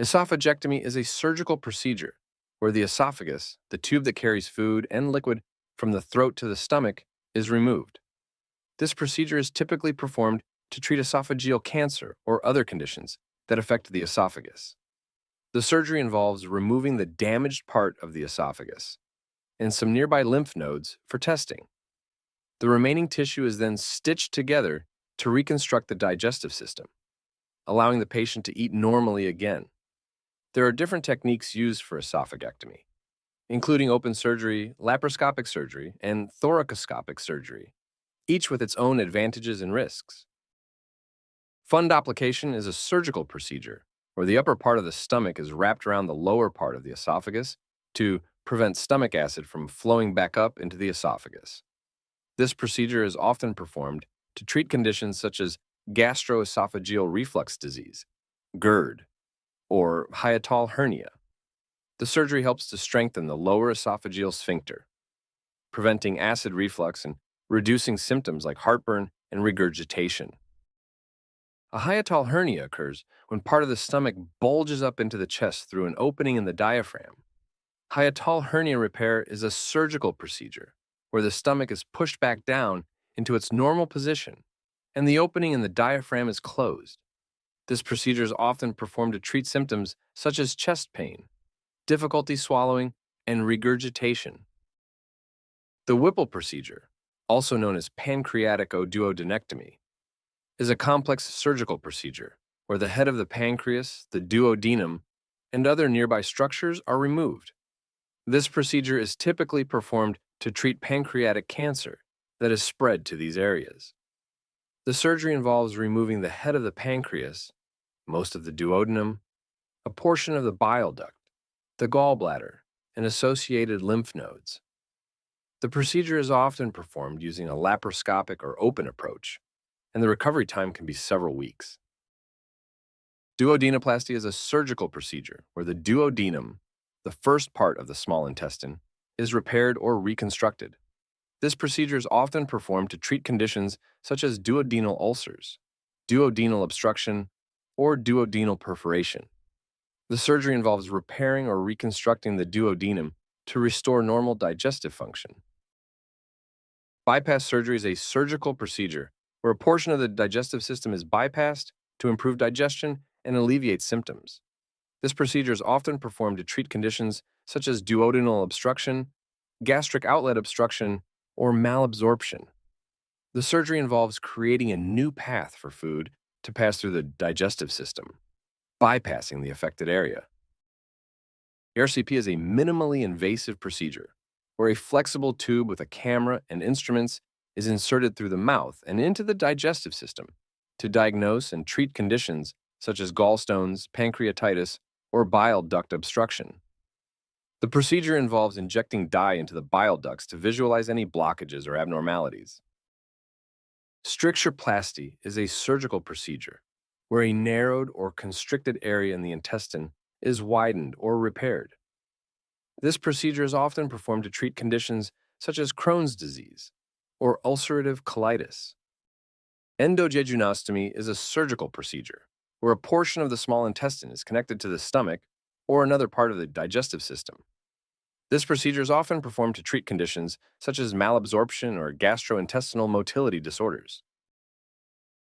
Esophagectomy is a surgical procedure where the esophagus, the tube that carries food and liquid from the throat to the stomach, is removed. This procedure is typically performed to treat esophageal cancer or other conditions that affect the esophagus. The surgery involves removing the damaged part of the esophagus and some nearby lymph nodes for testing. The remaining tissue is then stitched together to reconstruct the digestive system, allowing the patient to eat normally again. There are different techniques used for esophagectomy, including open surgery, laparoscopic surgery, and thoracoscopic surgery, each with its own advantages and risks. Fundoplication is a surgical procedure where the upper part of the stomach is wrapped around the lower part of the esophagus to prevent stomach acid from flowing back up into the esophagus. This procedure is often performed to treat conditions such as gastroesophageal reflux disease, GERD, or hiatal hernia. The surgery helps to strengthen the lower esophageal sphincter, preventing acid reflux and reducing symptoms like heartburn and regurgitation. A hiatal hernia occurs when part of the stomach bulges up into the chest through an opening in the diaphragm. Hiatal hernia repair is a surgical procedure where the stomach is pushed back down into its normal position and the opening in the diaphragm is closed. This procedure is often performed to treat symptoms such as chest pain, difficulty swallowing, and regurgitation. The Whipple procedure, also known as pancreatic duodenectomy, is a complex surgical procedure where the head of the pancreas, the duodenum, and other nearby structures are removed. This procedure is typically performed to treat pancreatic cancer that is spread to these areas. The surgery involves removing the head of the pancreas, most of the duodenum, a portion of the bile duct, the gallbladder, and associated lymph nodes. The procedure is often performed using a laparoscopic or open approach, and the recovery time can be several weeks. Duodenoplasty is a surgical procedure where the duodenum, the first part of the small intestine, is repaired or reconstructed. This procedure is often performed to treat conditions such as duodenal ulcers, duodenal obstruction, or duodenal perforation. The surgery involves repairing or reconstructing the duodenum to restore normal digestive function. Bypass surgery is a surgical procedure where a portion of the digestive system is bypassed to improve digestion and alleviate symptoms. This procedure is often performed to treat conditions such as duodenal obstruction, gastric outlet obstruction, or malabsorption. The surgery involves creating a new path for food to pass through the digestive system, bypassing the affected area. RCP is a minimally invasive procedure where a flexible tube with a camera and instruments is inserted through the mouth and into the digestive system to diagnose and treat conditions such as gallstones, pancreatitis, or bile duct obstruction. The procedure involves injecting dye into the bile ducts to visualize any blockages or abnormalities. Strictureplasty is a surgical procedure where a narrowed or constricted area in the intestine is widened or repaired. This procedure is often performed to treat conditions such as Crohn's disease or ulcerative colitis. Endojejunostomy is a surgical procedure where a portion of the small intestine is connected to the stomach or another part of the digestive system. This procedure is often performed to treat conditions such as malabsorption or gastrointestinal motility disorders.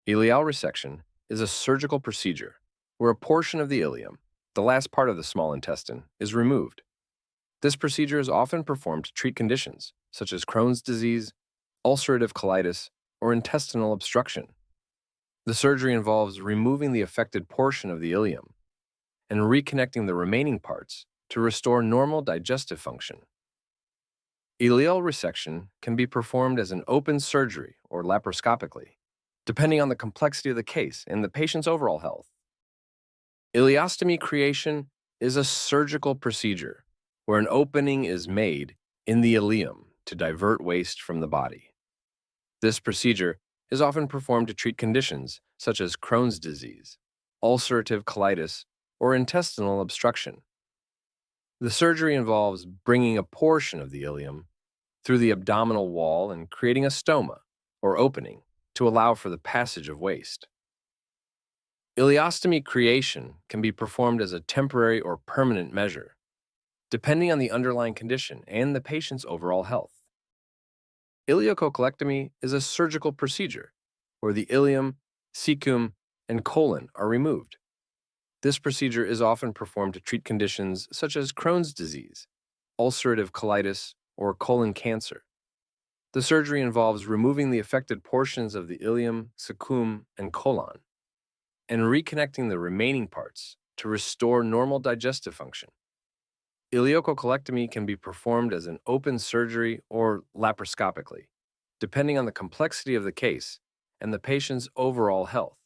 Ileal resection is a surgical procedure where a portion of the ileum, the last part of the small intestine, is removed. This procedure is often performed to treat conditions such as Crohn's disease, ulcerative colitis, or intestinal obstruction. The surgery involves removing the affected portion of the ileum and reconnecting the remaining parts to restore normal digestive function. Ileal resection can be performed as an open surgery or laparoscopically, depending on the complexity of the case and the patient's overall health. Ileostomy creation is a surgical procedure where an opening is made in the ileum to divert waste from the body. This procedure is often performed to treat conditions such as Crohn's disease, ulcerative colitis, or intestinal obstruction. The surgery involves bringing a portion of the ileum through the abdominal wall and creating a stoma, or opening, to allow for the passage of waste. Ileostomy creation can be performed as a temporary or permanent measure, depending on the underlying condition and the patient's overall health. Ileococolectomy is a surgical procedure where the ileum, cecum, and colon are removed. This procedure is often performed to treat conditions such as Crohn's disease, ulcerative colitis, or colon cancer. The surgery involves removing the affected portions of the ileum, cecum, and colon, and reconnecting the remaining parts to restore normal digestive function. Ileococolectomy can be performed as an open surgery or laparoscopically, depending on the complexity of the case and the patient's overall health.